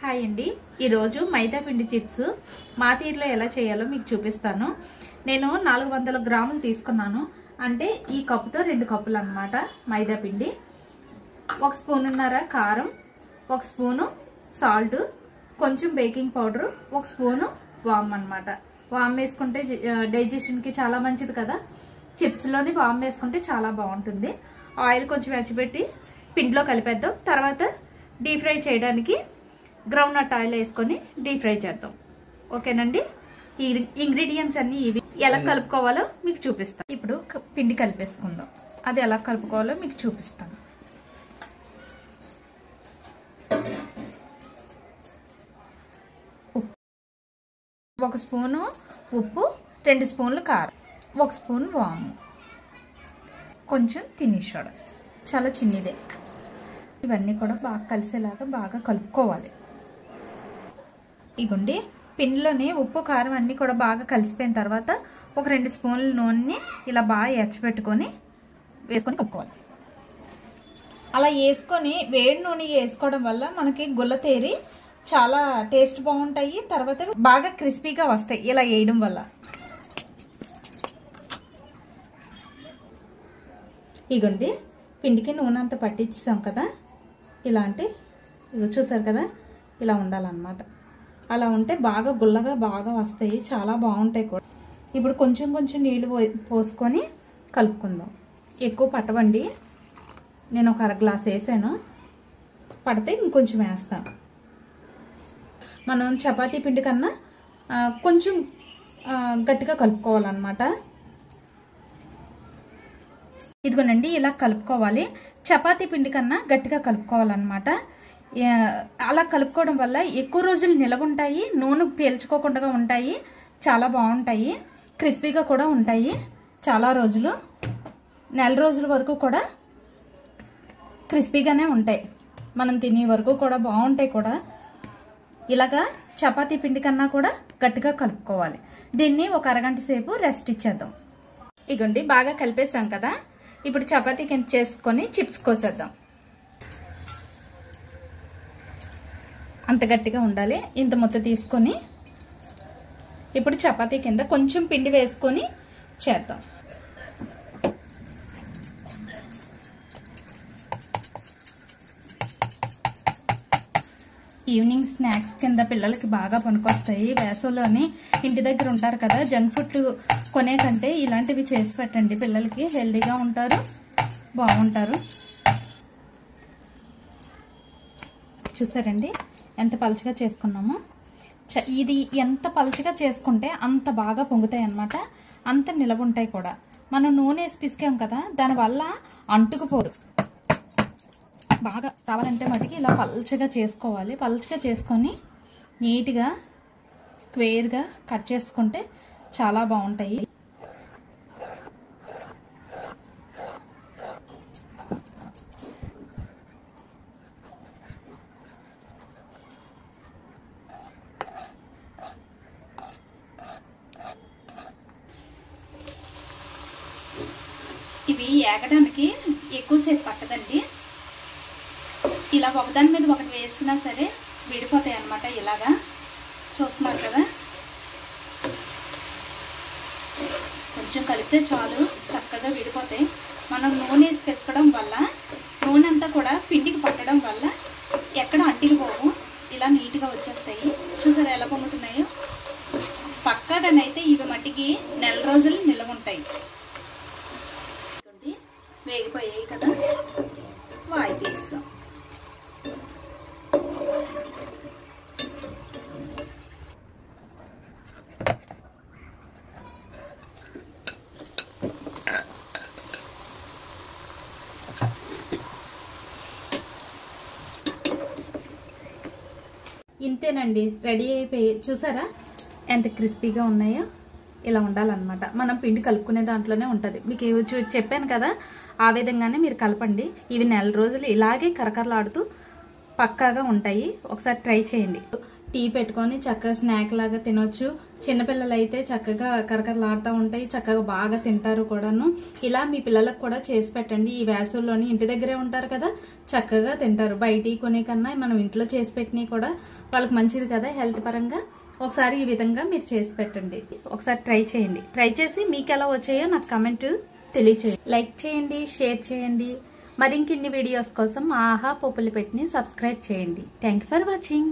Hi అండి, ఈరోజు మైదా పిండి చిప్స్ మా తీరులో ఎలా చేయాలో మీకు చూపిస్తాను. నేను 400 గ్రాములు తీసుకున్నాను. అంటే ఈ కప్పుతో 2 కప్పులు అన్నమాట మైదా పిండి. 1 స్పూన్నర కారం, 1 స్పూను సాల్ట్, కొంచెం బేకింగ్ పౌడర్, 1 స్పూను వామ్ అన్నమాట. వామ్ వేసుకుంటే డైజెషన్కి చాలా మంచిది కదా. చిప్స్లోని వామ్ వేసుకుంటే చాలా బాగుంటుంది. ఆయిల్ కొంచెం వెచ్చబెట్టి పిండిలో కలిపేద్దాం. తర్వాత డీప్ ఫ్రై చేయడానికి గ్రౌండ్ నట్ ఆయిల్ వేసుకొని డీప్ ఫ్రై చేద్దాం. ఓకేనండి. ఈ ఇంగ్రీడియంట్స్ అన్ని ఇవి ఎలా కలుపుకోవాలో మీకు చూపిస్తాను. ఇప్పుడు పిండి కలిపేసుకుందాం. అది ఎలా కలుపుకోవాలో మీకు చూపిస్తాను. ఉప్పు, 1 స్పూను ఉప్పు, 2 స్పూన్లు కారం, 1 స్పూన్ వాము, కొంచెం తినే సోడా, చాలా చిన్నదే. ఇవన్నీ కూడా బాగా కలిసేలాగా బాగా కలుపుకోవాలి. ఇగోండి, పిండిలోని ఉప్పు కారం అన్నీ కూడా బాగా కలిసిపోయిన తర్వాత ఒక 2 స్పూన్ల నూనెని ఇలా బాగా ఎచ్చబెట్టుకొని వేసుకొని కలుపుకోవాలి. అలా వేసుకొని వేడి నూనె వేసుకోవడం వల్ల మనకి గుల్ల తేరి చాలా టేస్ట్ బాగుంటాయి. తర్వాత బాగా క్రిస్పీగా వస్తాయి ఇలా వేయడం వల్ల. ఇగోండి, పిండికి నూనె అంతా పట్టించాం కదా. ఇలాంటి చూసారు కదా, ఇలా ఉండాలన్నమాట. అలా ఉంటే బాగా గుల్లగా బాగా వస్తాయి, చాలా బాగుంటాయి కూడా. ఇప్పుడు కొంచెం కొంచెం నీళ్ళు పోసుకొని కలుపుకుందాం. ఎక్కువ పట్టవండి, నేను ఒక 1/2 గ్లాస్ వేసాను. పడితే ఇంకొంచెం వేస్తాను. మనం చపాతీ పిండి కన్నా కొంచెం గట్టిగా కలుపుకోవాలన్నమాట. ఇదిగోనండి, ఇలా కలుపుకోవాలి. చపాతీ పిండి కన్నా గట్టిగా కలుపుకోవాలన్నమాట. అలా కలుపుకోవడం వల్ల ఎక్కువ రోజులు నిలవ ఉంటాయి, నూనె పీల్చుకోకుండా ఉంటాయి, చాలా బాగుంటాయి, క్రిస్పీగా కూడా ఉంటాయి. చాలా రోజులు, నెల రోజుల వరకు కూడా క్రిస్పీగానే ఉంటాయి. మనం తినే వరకు కూడా బాగుంటాయి కూడా. ఇలాగా చపాతీ పిండి కన్నా కూడా గట్టిగా కలుపుకోవాలి. దీన్ని ఒక 1 అరగంట సేపు రెస్ట్ ఇచ్చేద్దాం. ఇగోండి, బాగా కలిపేసాం కదా. ఇప్పుడు చపాతీ కింద చేసుకొని చిప్స్ కోసేద్దాం. అంత గట్టిగా ఉండాలి. ఇంత ముద్ద తీసుకొని ఇప్పుడు చపాతీ కింద కొంచెం పిండి వేసుకొని చేద్దాం. ఈవినింగ్ స్నాక్స్ కింద పిల్లలకి బాగా పనికొస్తాయి. వేసవిలోని ఇంటి దగ్గర ఉంటారు కదా, జంక్ ఫుడ్ కొనే కంటే ఇలాంటివి చేసి పెట్టండి. పిల్లలకి హెల్తీగా ఉంటారు, బాగుంటారు. చూసారండి ఎంత పలుచగా చేసుకున్నామో. ఇది ఎంత పలుచగా చేసుకుంటే అంత బాగా పొంగుతాయి అన్నమాట, అంత నిలవ ఉంటాయి కూడా. మనం నూనె వేసి పిసికాం కదా, దానివల్ల అంటుకుపోదు. బాగా రావాలంటే మటుకి ఇలా పలుచగా చేసుకోవాలి. పలుచగా చేసుకొని నీట్గా స్క్వేర్గా కట్ చేసుకుంటే చాలా బాగుంటాయి. ఇవి ఏగడానికి ఎక్కువసేపు పట్టదండి. ఇలా ఒకదాని మీద ఒకటి వేసినా సరే విడిపోతాయి అన్నమాట. ఇలాగా చూస్తున్నారు కదా, కొంచెం కలిపితే చాలు, చక్కగా విడిపోతాయి. మనం నూనె వేసి పిసకడం వల్ల నూనె అంతా కూడా పిండికి పట్టడం వల్ల ఎక్కడ అంటికిపోవు, ఇలా నీట్గా వచ్చేస్తాయి. చూసారా ఎలా పొంగుతున్నాయో. పక్కాగానైతే ఇవి మట్టికి నెల రోజులు నిల్వ ఉంటాయి. వేగిపోయాయి కదా, వాయి తీస్తాం. ఇంతేనండి, రెడీ అయిపోయి. చూసారా ఎంత క్రిస్పీగా ఉన్నాయో. ఇలా ఉండాలన్నమాట. మనం పిండి కలుపుకునే దాంట్లోనే ఉంటుంది. మీకు చెప్పాను కదా, ఆ విధంగానే మీరు కలపండి. ఇవి నెల రోజులు ఇలాగే కరకరలాడుతూ పక్కాగా ఉంటాయి. ఒకసారి ట్రై చేయండి. టీ పెట్టుకొని చక్కగా స్నాక్ లాగా తినొచ్చు. చిన్నపిల్లలు అయితే చక్కగా కరకరలాడుతూ ఉంటాయి, చక్కగా బాగా తింటారు కూడాను. ఇలా మీ పిల్లలకు కూడా చేసి పెట్టండి. ఈ వేసవిలోని ఇంటి దగ్గరే ఉంటారు కదా, చక్కగా తింటారు. బయట కొనే కన్నా మనం ఇంట్లో చేసి పెట్టినవి కూడా వాళ్ళకి మంచిది కదా హెల్త్ పరంగా. ఒకసారి ఈ విధంగా మీరు చేసి పెట్టండి, ఒకసారి ట్రై చేయండి. ట్రై చేసి మీకు ఎలా వచ్చాయో నాకు కమెంట్ తెలియచేయండి. లైక్ చేయండి, షేర్ చేయండి. మరిన్ని వీడియోస్ కోసం ఆహా పోపుల పెట్టిని సబ్స్క్రైబ్ చేయండి. Thank you for watching.